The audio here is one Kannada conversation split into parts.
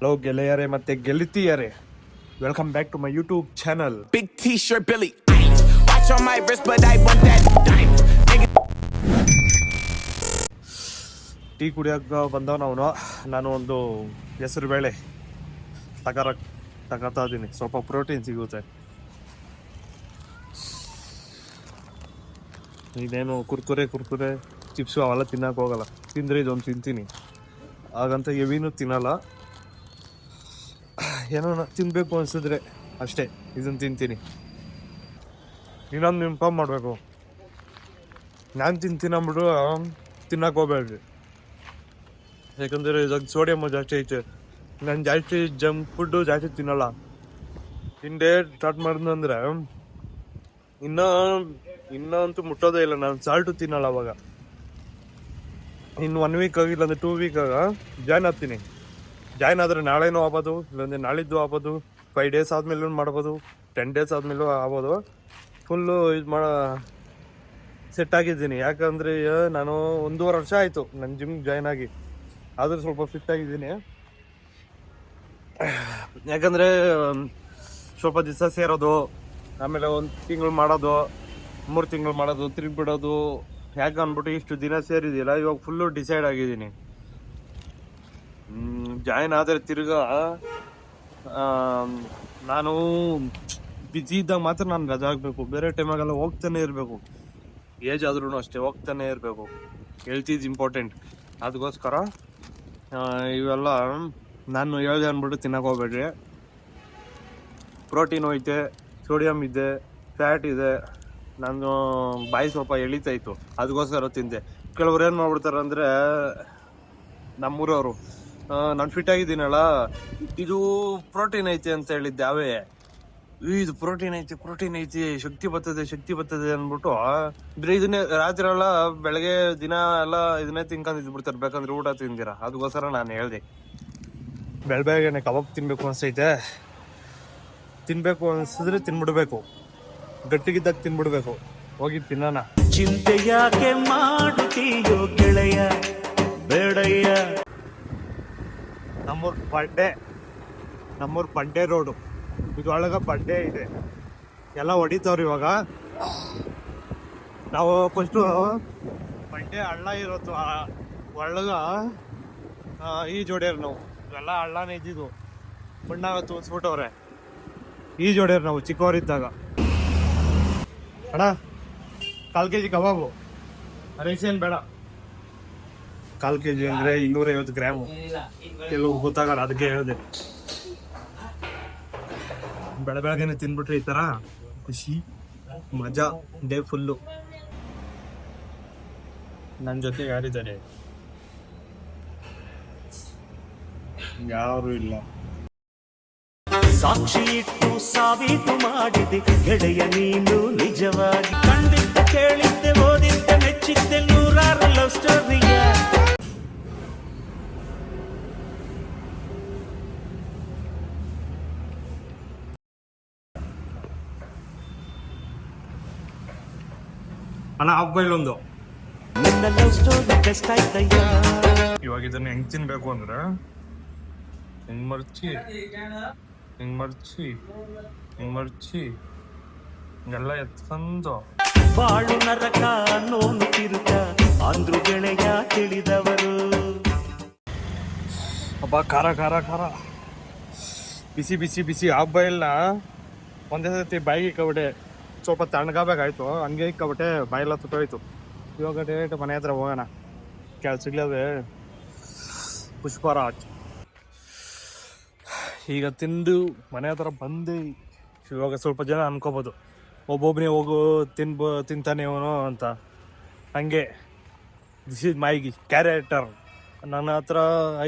ಹಲೋ ಗೆಳೆಯರೇ ಮತ್ತೆ ಗೆಳತಿಯರೇ, welcome back to my YouTube channel. Big T-shirt, Billy. Watch on my wrist, but I want that diamond. Tea ಕುಡಿಯೋಕೆ ಬಂದವನು ಅವನು. ನಾನು ಒಂದು ಹೆಸರು ಬೇಳೆ ತಗೋತಾ ಇದ್ದೀನಿ, ಸ್ವಲ್ಪ ಪ್ರೋಟೀನ್ ಸಿಗುತ್ತೆ. ಇದೇನು ಕುರ್ಕುರೆ ಚಿಪ್ಸು ಅವೆಲ್ಲ ತಿನ್ನಕ್ಕೆ ಹೋಗಲ್ಲ. ತಿಂದರೆ ಇದೊಂದು ತಿಂತೀನಿ, ಹಾಗಂತ ಹೆವಿನೂ ತಿನ್ನಲ್ಲ. ಏನೋ ತಿನ್ನಬೇಕು ಅನಿಸಿದ್ರೆ ಅಷ್ಟೇ ಇದನ್ನು ತಿಂತೀನಿ. ಇನ್ನೊಂದು ಇನ್ಫಾರ್ಮ್ ಮಾಡಬೇಕು, ನಾನು ತಿಂತೀನಿ ಅಂದ್ಬಿಟ್ಟು ತಿನ್ನಕ್ಕೆ ಹೋಗ್ಬೇಡ್ರಿ. ಯಾಕಂದರೆ ಇದಾಗ ಸೋಡಿಯಮ್ ಜಾಸ್ತಿ ಐತೆ. ನಾನು ಜಾಸ್ತಿ ಜಂಕ್ ಫುಡ್ಡು ಜಾಸ್ತಿ ತಿನ್ನಲ್ಲ. ತಿಂದೇ ಸ್ಟಾರ್ಟ್ ಮಾಡಿದ್ನಂದ್ರೆ ಇನ್ನೂ ಅಂತೂ ಮುಟ್ಟೋದೇ ಇಲ್ಲ. ನಾನು ಸಾಲ್ಟು ತಿನ್ನಲ್ಲ ಅವಾಗ. ಇನ್ನು 1 ವೀಕ್ ಆಗಿಲ್ಲ ಅಂದರೆ 2 ವೀಕ್ ಜಾಯ್ನ್ ಆಗ್ತೀನಿ. ಜಾಯ್ನ್ ಆದರೆ ನಾಳೆನೂ ಆಗ್ಬೋದು, ಇಲ್ಲಾಂದರೆ ನಾಳಿದ್ದು ಆಗ್ಬೋದು, 5 ಡೇಸ್ ಆದಮೇಲೂ ಮಾಡ್ಬೋದು, 10 ಡೇಸ್ ಆದಮೇಲೂ ಆಗ್ಬೋದು. ಫುಲ್ಲು ಇದು ಸೆಟ್ ಆಗಿದ್ದೀನಿ. ಯಾಕಂದರೆ ನಾನು 1.5 ವರ್ಷ ಆಯಿತು ನನ್ನ ಜಿಮ್ ಜಾಯ್ನ್ ಆಗಿ, ಆದರೂ ಸ್ವಲ್ಪ ಫಿಟ್ ಆಗಿದ್ದೀನಿ. ಯಾಕಂದರೆ ಸ್ವಲ್ಪ ದಿವಸ ಸೇರೋದು, ಆಮೇಲೆ 1 ತಿಂಗಳು ಮಾಡೋದು, 3 ತಿಂಗಳು ಮಾಡೋದು, ತಿರುಗಿಬಿಡೋದು. ಯಾಕೆ ಅಂದ್ಬಿಟ್ಟು ಇಷ್ಟು ದಿನ ಸೇರಿದಿಲ್ಲ, ಇವಾಗ ಫುಲ್ಲು ಡಿಸೈಡ್ ಆಗಿದ್ದೀನಿ. ಜಾಯ್ನ್ ಆದರೆ ತಿರ್ಗಾ ನಾನು ಬಿಜಿ ಇದ್ದಾಗ ಮಾತ್ರ ನಾನು ರಜೆ ಆಗಬೇಕು. ಬೇರೆ ಟೈಮಾಗೆಲ್ಲ ಹೋಗ್ತಾನೆ ಇರಬೇಕು. ಏಜ್ ಆದ್ರೂ ಅಷ್ಟೇ ಹೋಗ್ತಾನೆ ಇರಬೇಕು. Health is important. ಅದಕ್ಕೋಸ್ಕರ ಇವೆಲ್ಲ ನಾನು ಹೇಳ್ದೆ ಅಂದ್ಬಿಟ್ಟು ತಿನ್ನಕ್ಕೆ ಹೋಗ್ಬೇಡ್ರಿ. ಪ್ರೋಟೀನ್ ಐತೆ, ಸೋಡಿಯಮ್ ಇದೆ, ಫ್ಯಾಟ್ ಇದೆ. ನಾನು ಬಾಯಿ ಸ್ವಲ್ಪ ಎಳಿತಾಯಿತ್ತು, ಅದಕ್ಕೋಸ್ಕರ ತಿಂದೆ. ಕೆಲವ್ರು ಏನು ಮಾಡ್ಬಿಡ್ತಾರೆ ಅಂದರೆ, ನಮ್ಮೂರವರು ನಾನು ಫಿಟ್ ಆಗಿದ್ದೀನಲ್ಲ, ಇದು ಪ್ರೋಟೀನ್ ಐತೆ ಅಂತ ಹೇಳಿದ್ದೆ. ಅವೇ ಇದು ಪ್ರೋಟೀನ್ ಐತಿ, ಶಕ್ತಿ ಬರ್ತದೆ ಅಂದ್ಬಿಟ್ಟು ಇದನ್ನೇ ರಾತ್ರಿ ಎಲ್ಲ ಬೆಳಗ್ಗೆ ದಿನ ಎಲ್ಲ ಇದನ್ನೇ ತಿನ್ಕೊಂಡು ಇದ್ಬಿಡ್ತಾರೆ, ಬೇಕಂದ್ರೆ ಊಟ ತಿಂದಿರ. ಅದಕ್ಕೋಸ್ಕರ ನಾನು ಹೇಳ್ದೆ, ಬೆಳಗ್ಗೆನೆ ಕಬಾಬ್ ತಿನ್ಬೇಕು ಅನಿಸ್ತೈತೆ. ತಿನ್ಬೇಕು ಅನಿಸಿದ್ರೆ ತಿನ್ಬಿಡ್ಬೇಕು, ಗಟ್ಟಿಗಿದ್ದಾಗ ತಿನ್ಬಿಡ್ಬೇಕು. ಹೋಗಿ ತಿನ್ನೋಣ. ಚಿಂತೆ ಯಾಕೆ ಮಾಡುತ್ತೀಯೋ ಗೆಳೆಯ, ಬೇಡಯ್ಯ. ನಮ್ಮೂರ್ ಬಂಡೆ ರೋಡು, ಇದ್ರೊಳಗೆ ಬಂಡೆ ಇದೆ, ಎಲ್ಲ ಹೊಡಿತವ್ರು ಇವಾಗ. ನಾವು ಫಸ್ಟು ಬಂಡೆ ಹಳ್ಳ ಇರೋದು ಒಳಗ ಈಜೊಡ್ಯಾರ. ನಾವು ಇವೆಲ್ಲ ಹಳ್ಳನೇ ಇದ್ದಿದ್ದು, ಮಣ್ಣಾಗ ತೋರಿಸ್ಬಿಟ್ಟವ್ರೆ. ಈಜೊಡ್ಯಾರ ನಾವು ಚಿಕ್ಕವರಿದ್ದಾಗ. ಅಣ್ಣ 1/4 kg ಕಬಾಬು, ರೈಸ್ ಏನು ಬೇಡ. 1/4 kg ಅಂದರೆ 250 ಗ್ರಾಮು. ಕೆಲವು ಗೊತ್ತಾಗಲ್ಲ, ಅದಕ್ಕೆ ಹೇಳಿದೆ. ಬೆಳಗ್ಗೆನೆ ತಿನ್ಬಿಟ್ರೆ ಈ ಥರ ಖುಷಿ ಮಜಾ, ಡೇ ಫುಲ್ಲು. ನನ್ನ ಜೊತೆ ಯಾರಿದ್ದಾರೆ? ಯಾರು ಇಲ್ಲ. ಸಾಕ್ಷಿ ಇಟ್ಟು ಸಾಬೀತು ಮಾಡಿದೆ ಗೆಳೆಯ ನೀನು ನಿಜವಾಗಿ. ಕಂಡಿದ್ದೆ, ಕೇಳಿದ್ದೆ, ಓದಿದ್ದೆ, ಮೆಚ್ಚಿದ್ದೆ, 100 ಲವ್ ಸ್ಟೋರಿಯ. ಅಣ್ಣ ಹಾಫ್ ಬಾಯ್ಲ್ ಒಂದು. ನನ್ನ ಲವ್ ಸ್ಟೋರಿ ಬೆಸ್ಟ್ ಆಯ್ತಯ್ಯ. ಇವಾಗ ಇದನ್ನ ಹೆಂಗ್ ತಿನ್ಬೇಕು ಅಂದ್ರೆ, ಹಿಂಗ್ ಮರ್ಚಿ ಎಲ್ಲ ಎತ್ಕೊಂಡು ಬಾಳು ನರಕ ನೋನು ತಿರುಗ ಅಂದ್ರು ಗೆಳೆಯ ತಿಳಿದವರು. ಅಬ್ಬ ಖಾರ ಬಿಸಿ ಹಾಫ್ ಬಾಯ್ಲ್ನ ಒಂದೇ ಸರ್ತಿ ಬಾಯಿಗೆ ಇಕ್ಕಬಿಟ್ಟೆ. ಸ್ವಲ್ಪ ತಣ್ಣಗಾಗಬೇಕಾಯ್ತು, ಹಂಗೆ ಇಕ್ಕಬಿಟ್ಟೆ, ಬಾಯೆಲ್ಲ ತುಟ್ಟೋಯ್ತು. ಇವಾಗ ಡೈರೆಕ್ಟ್ ಮನೆ ಹತ್ರ ಹೋಗೋಣ. ಸಿಗ್ಲದೆ ಪುಷ್ಪರಾಜ್. ಈಗ ತಿಂದು ಮನೆ ಹತ್ರ ಬಂದು ಇವಾಗ ಸ್ವಲ್ಪ ಜನ ಅನ್ಕೋಬೋದು, ಒಬ್ಬೊಬ್ಬನೇ ಹೋಗು ತಿಂತಾನೆ ಅವನು ಅಂತ. ಹಂಗೆ ದಿಸ್ ಇಸ್ ಮೈ ಕ್ಯಾರೆಕ್ಟರ್. ನನ್ನ ಹತ್ರ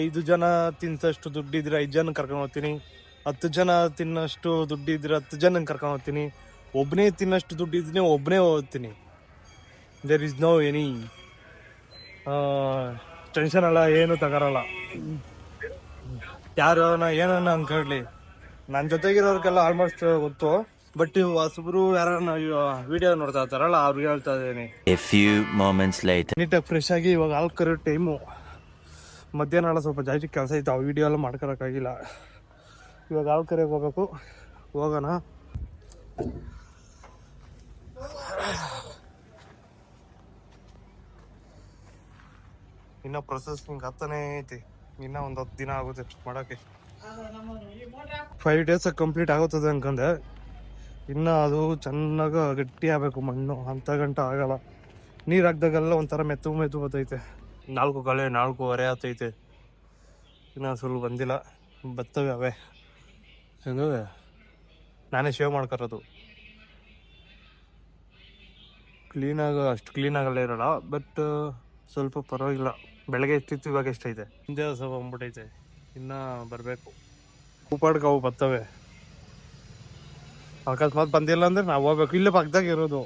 5 ಜನ ತಿನ್ನಷ್ಟು ದುಡ್ಡಿದ್ರೆ 5 ಜನ ಕರ್ಕೊಂಡು ಹೋಗ್ತೀನಿ. 10 ಜನ ತಿನ್ನಷ್ಟು ದುಡ್ಡಿದ್ರೆ 10 ಜನ ಕರ್ಕೊಂಡು ಹೋಗ್ತೀನಿ. ಒಬ್ಬನೇ ತಿನ್ನಷ್ಟು ದುಡ್ಡಿದ್ರೆ ಒಬ್ಬನೇ ಹೋಗ್ತೀನಿ. There is no any tension ಅಲ್ಲ, ಏನು ತಗೊಳಲ್ಲ. ಯಾರು ಏನನ್ನ ಅನ್ಕೊಳ್ಳಿ, ನನ್ನ ಜೊತೆಗಿರೋರ್ಗೆಲ್ಲ ಆಲ್ಮೋಸ್ಟ್ ಗೊತ್ತು. ಬಟ್ ಹೊಸಬ್ರು ಯಾರನ್ನ ವಿಡಿಯೋ ನೋಡ್ತಾ ಇರ್ತಾರಲ್ಲ, ಅವ್ರಿಗೆ ಹೇಳ್ತಾ ಇದ್ದೀನಿ. A few moments later. ನೀಟಾಗಿ ಫ್ರೆಶ್ ಆಗಿ ಇವಾಗ ಹಾಲು ಕರೆಯೋ ಟೈಮು. ಮಧ್ಯಾಹ್ನ ಸ್ವಲ್ಪ ಜಾಸ್ತಿ ಕೆಲಸ ಇತ್ತು, ಆ ವಿಡಿಯೋ ಎಲ್ಲ ಮಾಡ್ಕೊಳಕ್ಕಾಗಿಲ್ಲ. ಇವಾಗ ಯಾವ ಕರೆಗೆ ಹೋಗ್ಬೇಕು, ಹೋಗೋಣ. ಇನ್ನ ಪ್ರೊಸೆಸಿಂಗ್ ಆಗ್ತಾನೆ ಐತಿ, ಇನ್ನ ಒಂದು 10 ದಿನ ಆಗುತ್ತೆ ಮಾಡೋಕ್ಕೆ. 5 days ಕಂಪ್ಲೀಟ್ ಆಗುತ್ತದೆ ಅನ್ಕೊಂಡೆ. ಇನ್ನು ಅದು ಚೆನ್ನಾಗ ಗಟ್ಟಿ ಆಗಬೇಕು ಮಣ್ಣು, ಅಂತ ಗಂಟ ಆಗಲ್ಲ. ನೀರು ಹಾಕ್ದಾಗೆಲ್ಲ ಒಂಥರ ಮೆತ್ತು ಬರ್ತೈತೆ. 4:15 ಆಗ್ತೈತೆ. ಇನ್ನು ಸ್ವಲ್ಪ ಬಂದಿಲ್ಲ, ಬರ್ತವೆ ಅವೇ. ಹೆಂಗೆ ನಾನೇ ಶೇವ್ ಮಾಡ್ಕೊರೋದು. ಅಷ್ಟು ಕ್ಲೀನಾಗಲ್ಲ ಇರೋಲ್ಲ, ಬಟ್ ಸ್ವಲ್ಪ ಪರವಾಗಿಲ್ಲ. ಬೆಳಗ್ಗೆ ಎಷ್ಟಿತ್ತು, ಇವಾಗ ಎಷ್ಟೈತೆ, ಹಿಂದೆ ಸ್ವಲ್ಪ ಬಂದ್ಬಿಟ್ಟೈತೆ. ಇನ್ನು ಬರಬೇಕು. ಉಪ್ಪಾಡ್ಗೆ ಅವು ಬರ್ತವೆ. ಅಕಸ್ಮಾತ್ ಬಂದಿಲ್ಲ ಅಂದರೆ ನಾವು ಹೋಗ್ಬೇಕು. ಇಲ್ಲೇ ಪಕ್ಕದಾಗ ಇರೋದು.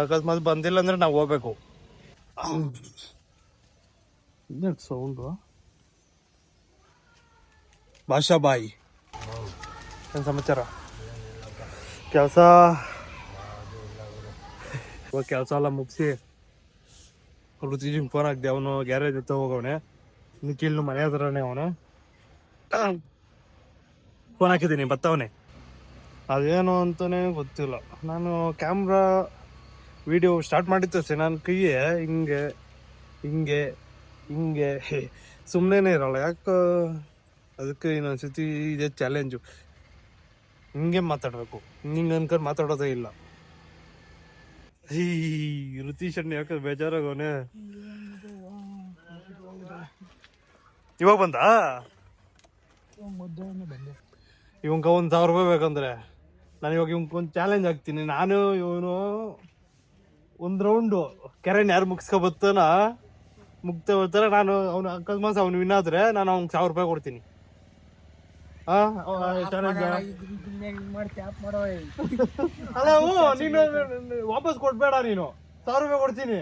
ಅಕಸ್ಮಾತ್ ಬಂದಿಲ್ಲ ಅಂದರೆ ನಾವು ಹೋಗ್ಬೇಕು. ಇನ್ನೇನು ಸೌಂಡು? ಭಾಷಾ ಬಾಯಿ, ಏನು ಸಮಾಚಾರ? ಕೆಲಸ ಎಲ್ಲ ಮುಗಿಸಿ ರುಚಿಜಿಂಗ್ ಫೋನ್ ಹಾಕ್ದೆ. ಅವನು ಗ್ಯಾರೇಜ್ ಹತ್ರ ಹೋಗವನೆ. ನಿಖಿಲ್ನು ಮನೆ ಹತ್ರನೇ ಅವನು. ಫೋನ್ ಹಾಕಿದ್ದೀನಿ, ಬತ್ತವನೆ. ಅದೇನು ಅಂತಲೇ ಗೊತ್ತಿಲ್ಲ. ನಾನು ಕ್ಯಾಮ್ರಾ ವಿಡಿಯೋ ಸ್ಟಾರ್ಟ್ ಮಾಡಿತ್ತು, ನನ್ನ ಕೈಯೇ ಹಿಂಗೆ ಸುಮ್ಮನೆ ಇರಲ್ಲ. ಯಾಕೆ ಅದಕ್ಕೆ ಇನ್ನೊಂದ್ಸತಿ ಇದೇ ಚಾಲೆಂಜು. ಹಿಂಗೆ ಮಾತಾಡಬೇಕು, ಹಿಂಗೆ ಅನ್ಕೊಂಡು ಮಾತಾಡೋದೇ ಇಲ್ಲ. ರುತೀಶ್ ಅಣ್ಣ ಯಾಕೆ ಬೇಜಾರಾಗವನೆ. ಇವಾಗ ಬಂದ ಇವಂಗ 1,000 ರೂಪಾಯಿ ಬೇಕಂದ್ರೆ ನಾನು ಇವಾಗ ಇವಂಗೊಂದು ಚಾಲೆಂಜ್ ಹಾಕ್ತೀನಿ. ನಾನು ಇವನು ಒಂದು ರೌಂಡು ಕೆರೆನ ಯಾರು ಮುಗಿಸ್ಕೊ ಬರ್ತಾರ ನಾನು ಅವನು ಅಕಸ್ಮಾತ್ ಅವ್ನು ವಿನ್ ಆದ್ರೆ ನಾನು ಅವ್ನಿಗೆ 1,000 ರೂಪಾಯಿ ಕೊಡ್ತೀನಿ. ಅಲ್ಲ ನೀನು ವಾಪಸ್ ಕೊಡ್ಬೇಡ, ನೀನು 1,000 ರೂಪಾಯಿ ಕೊಡ್ತೀನಿ.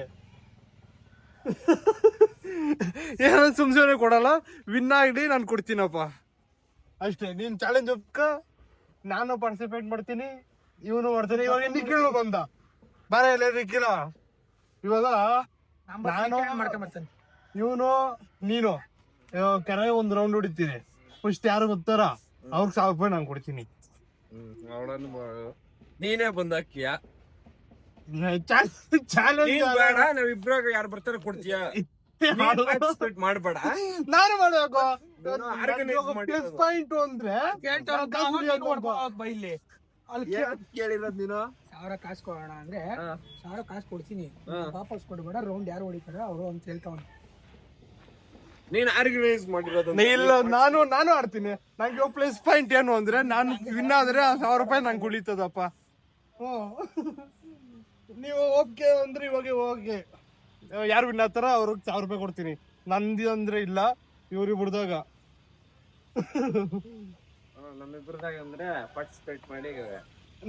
ಏನೋ ಸುಮ್ನೆ ಕೊಡಲ್ಲ, ವಿನ್ ಆಗಿ ನಾನು ಕೊಡ್ತೀನಪ್ಪ ಅಷ್ಟೇ. ನೀನ್ ಚಾಲೆಂಜ್ ಒಪ್ಕ, ನಾನು ಪಾರ್ಟಿಸಿಪೇಟ್ ಮಾಡ್ತೀನಿ, ಇವನು ಮಾಡ್ತೀನಿ. ಇವಾಗ ನಿಖಿಲ್ ಬಂದ, ಬಾರ ಎಲ್ಲ ನಿಖಿಲ. ಇವಾಗ ನಾನು ಇವನು ನೀನು ಕೆರೆ ಒಂದು ರೌಂಡ್ ಹೊಡಿತೀನಿ. ಫಸ್ಟ್ ಯಾರು ಗೊತ್ತಾರ ಅವ್ರಿಗೆ 1,000 ರೂಪಾಯಿ ನಾನು ಕೊಡ್ತೀನಿ. ನೀನೇ ಬಂದಾಕಿಯ ಚಾಲೆಂಜ್ ಬೇಡ, ನಾವಿಬ್ರಾಗ ಯಾರು ಬರ್ತಾರೆ ಕೊಡ್ತೀಯ. ಮಾಡ್ಬೇಡ, ನಾನು ಮಾಡ್ಬೇಕು. ಪ್ಲಸ್ ಪಾಯಿಂಟ್ ಅಂದ್ರೆ ಬೈಲಿ ಕೇಳಿರೋದ್ ನೀನು. 1,000 ಕಾಸು ಕೊಡೋಣ ಅಂದ್ರೆ 1,000 ಕಾಸು ಕೊಡ್ತೀನಿ, ವಾಪಸ್ ಕೊಡ್ಬೇಡ. ರೌಂಡ್ ಯಾರು ಹೊಡಿತಾರೆ ಅವರು ಅಂತ ಹೇಳ್ತಾವ. ನೀನ್ ಆರ್ಗನೈಸ್ ಮಾಡಿರೋದು ಇಲ್ಲ, ನಾನು ಆಡ್ತೀನಿ. ನಂಗೆ ಪ್ಲಸ್ ಪಾಯಿಂಟ್ ಏನು ಅಂದ್ರೆ ನಾನು ವಿನ್ ಆದ್ರೆ 1,000 ರೂಪಾಯಿ ನಂಗೆ ಉಳಿತದಪ್ಪ. ನೀವು ಓಕೆ ಅಂದ್ರೆ ಇವಾಗ ಓಕೆ, ಯಾರು ವಿನ್ ಆಗ್ತಾರ ಅವ್ರಿಗೆ 1,000 ರೂಪಾಯಿ ಕೊಡ್ತೀನಿ. ನಂದಿ ಅಂದ್ರೆ ಇಲ್ಲ, ಇವ್ರಿಬ್ರದಾಗ ನಮ್ಮಿಬ್ರದಾಗ ಅಂದ್ರೆ ಪಾರ್ಟಿಸಿಪೇಟ್ ಮಾಡಿ.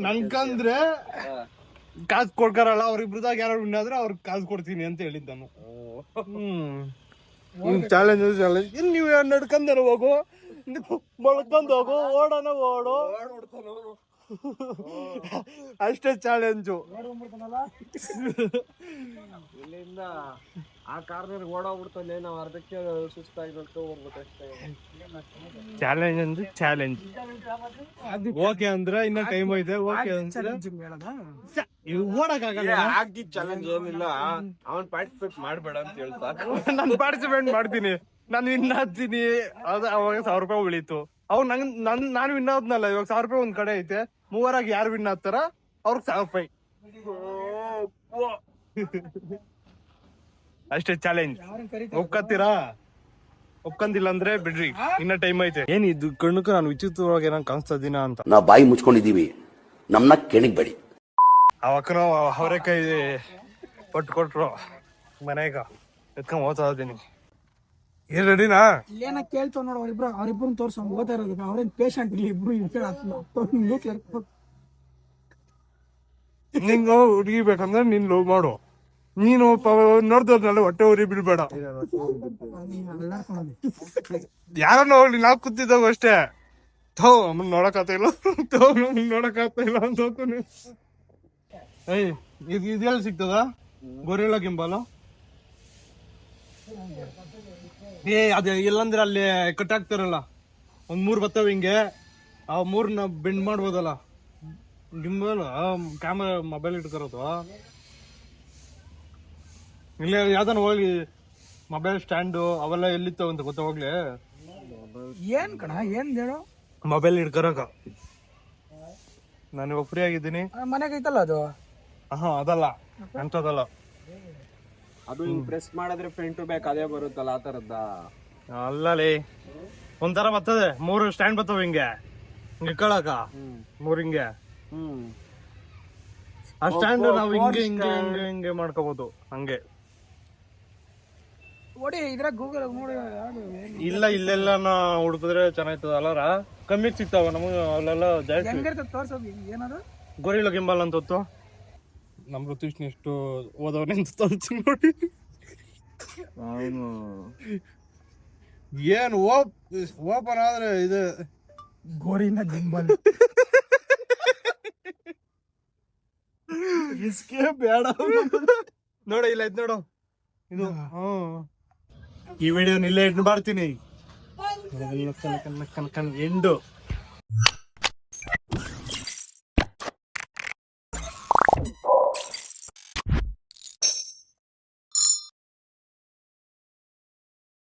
ನನ್ಕಂದ್ರೆ ಕಾಸು ಕೊಡ್ಕಾರಲ್ಲ, ಅವ್ರಿಬ್ರದಾಗ ಯಾರು ವಿನ್ ಆದ್ರೆ ಅವ್ರಿಗೆ ಕಾಸು ಕೊಡ್ತೀನಿ ಅಂತ ಹೇಳಿದ್ದ ನಾನು. ಚಾಲೆಂಜ್ ನೀವು ನಡ್ಕೊಂಡ ಹೋಗು, ಮಳ್ಕೊಂಡ್ ಹೋಗು, ಓಡೋಣ ಓಡು, ಅಷ್ಟೇ ಚಾಲೆಂಜು. ಇಲ್ಲಿಂದ ಆ ಕಾರ್ನರ್ ಓಡೋಗ್ಬಿಡ್ತಾನೆ, ನಾವು ಅರ್ಧಕ್ಕೆ ಸುಸ್ತಾಗಿ ಹೋಗ್ಬೇಕಷ್ಟೇ. ಚಾಲೆಂಜ್ ಅಂದ್ರೆ ಚಾಲೆಂಜ್. ಓಕೆ ಅಂದ್ರೆ ಇನ್ನ ಟೈಮ್ ಐತೆ. ಓಕೆ ಅಂದ್ರೆ ಓಡಕ್ಕಾಗಲ್ಲ. ಆಗಿದ್ ಚಾಲೆಂಜ್ ಏನಿಲ್ಲ, ಅವನ್ ಪಾರ್ಟಿಸಿಪೇಟ್ ಮಾಡ್ಬೇಡ ಅಂತ ಹೇಳ್ತಾ. ನಾನು ಪಾರ್ಟಿಸಿಪೇಟ್ ಮಾಡ್ತೀನಿ, ನಾನು ವಿನ್ ಆಗ್ತೀನಿ. ಅದು ಅವಾಗ 1,000 ರೂಪಾಯಿ ಉಳಿತು. ಅವ್ ನಾನು ವಿನ್ ಆದ್ನಲ್ಲ, ಇವಾಗ 1,000 ರೂಪಾಯಿ ಒಂದ್ ಕಡೆ ಐತೆ. ಮೂವರಾಗಿ ಯಾರು ವಿನ್ ಆಗ್ತಾರ ಅವ್ರಿಗೆ 1,000 ರೂಪಾಯಿ ಅಷ್ಟೇ ಚಾಲೆಂಜ್. ಒಪ್ಕತ್ತೀರಾ? ಒಪ್ಕಂದಿಲ್ಲ ಅಂದ್ರೆ ಬಿಡ್ರಿ, ಇನ್ನ ಟೈಮ್ ಐತೆ. ಏನಿದ್ದು ಕಣ್ಣಕ್ಕೆ ನಾನು ವಿಚಿತ್ರವಾಗಿ ಏನಂಗ್ ಕಾಣಿಸ್ತಾ ಇದೀನ ಅಂತ. ನಾವು ಬಾಯಿ ಮುಚ್ಕೊಂಡಿದೀವಿ, ನಮ್ನ ಕೆಣಗ್ಬೇಡಿ. ಅವಕ್ಕನೋ ಅವರೆಕಾಯಿ ಕೊಟ್ರು ಮನೆಗ ಎತ್ಕೊಂಡ್ ಓದ್ತಾ ಇದ್ದೀನಿ. ಏನ್ ರೆಡಿನಾ? ಇಲ್ಲೇನ ಕೇಳ್ತಾವ ನೋಡು, ಅವ್ರಿಬ್ರು ತೋರ್ಸ ಓದ್ತಾ ಇರೋದಕ್ಕೆ. ಅವ್ರೇನ್ ಪೇಷಂಟ್ ಇಲ್ಲಿ ಇಬ್ರು ನಿಂಗ ಹುಡುಗಿ ಬೇಕಂದ್ರೆ ನೀನ್ ಲವ್ ಮಾಡು. ನೀನು ನೋಡ್ದವ್ರನ್ನೆಲ್ಲ ಹೊಟ್ಟೆ ಉರಿ ಬಿಡ್ಬೇಡ. ಯಾರನ್ನ ಹೋಗ್ಲಿ, ನಾವು ಕೂತಿದ್ದಾವ ಅಷ್ಟೇ. ನೋಡಕ್ ಇಲ್ಲ ಅಂತ ಹೋಗ್ತಾನೆ. ಇದೆಲ್ಲ ಸಿಗ್ತದ ಗೊರಿಲ್ಲ ಗಿಂಬಾಲು? ಅದೇ ಇಲ್ಲಂದ್ರೆ ಅಲ್ಲಿ ಕಟ್ ಹಾಕ್ತಾರಲ್ಲ ಒಂದ್ 3 ಬರ್ತವೆ ಹಿಂಗೆ, ಆ 3ನ ಬೆಂಡ್ ಮಾಡ್ಬೋದಲ್ಲ. ಗಿಂಬಲ್ ಕ್ಯಾಮರಾ ಮೊಬೈಲ್ ಇಟ್ಕೊರೋದು ಇಲ್ಲ ಯಾವ್ದನ್ನ ಹೋಗ್ಲಿ ಮೊಬೈಲ್ ಸ್ಟ್ಯಾಂಡು ಅವೆಲ್ಲ ಎಲ್ಲಿತ್ತಾವ ಅಂತ ಗೊತ್ತಾ ಹೋಗ್ಲಿ. ಏನ್ ಕಣ ಏನ್ ಹೇಳು, ಮೊಬೈಲ್ ಹಿಡ್ಕೊರಕ ನಾನು ಇವಾಗ ಫ್ರೀ ಆಗಿದ್ದೀನಿ. ಮನೆಗೆ ಐತಲ್ಲ ಅದು. ಅದಲ್ಲ ಎಂತದಲ್ಲ, ಅದು ಹಿಂಗ್ ಪ್ರೆಸ್ ಮಾಡಿದ್ರೆ ಫ್ರಂಟ್ ಬ್ಯಾಕ್ ಅದೇ ಬರುತ್ತಲ್ಲ ಆ ತರದ್ದ. ಅಲ್ಲಲ್ಲಿ ಒಂಥರ ಬರ್ತದೆ 3 ಸ್ಟ್ಯಾಂಡ್ ಬರ್ತವೆ ಹಿಂಗೆ ಇಟ್ಕೊಳಕ 3 ಹಿಂಗೆ. ಆ ಸ್ಟ್ಯಾಂಡ್ ನಾವು ಹಿಂಗೆ ಹಿಂಗೆ ಹಿಂಗೆ ಹಿಂಗೆ ಮಾಡ್ಕೋಬಹುದು ಹಂಗೆ. ಓಡಿ ಇದ್ರಾಗ ಗೂಗಲ್ ನೋಡಿ ಯಾವ್ದು ಇಲ್ಲ ಇಲ್ಲೆಲ್ಲ ಹುಡುಕಿದ್ರೆ ಚೆನ್ನಾಗಿರ್ತದ ಅಲ್ಲಾರ, ಕಮ್ಮಿ ಸಿಗ್ತಾವ ನಮಗೆ ಅಲ್ಲೆಲ್ಲ ಜಾಸ್ತಿ. ಹೆಂಗಿರ್ತದೆ ತೋರ್ಸೋದು ಏನದು ಗೊರಿಲ್ಲ ಗಿಂಬಲ್ ಅಂತ ಹೊತ್ತು ನಮ್ ಋತುಷ್ಣ ಎಷ್ಟು ಓದವನೇ ಅಂತ ತೋರಿಸ್ತೀನಿ ನೋಡಿ. ಏನು ಓಪನ್ ಆದ್ರೆ ಇದು ಗೋರಿನ ಗಿಂಬಲ್. ಇಸ್ಕೆ ಬೇಡ ನೋಡ, ಇಲ್ಲ ಇದ್ ನೋಡು ಇದು. ಈ ವಿಡಿಯೋ ಇಲ್ಲೇ ಎಂಡ್ ಮಾಡ್ತೀನಿ. ಎಂಡು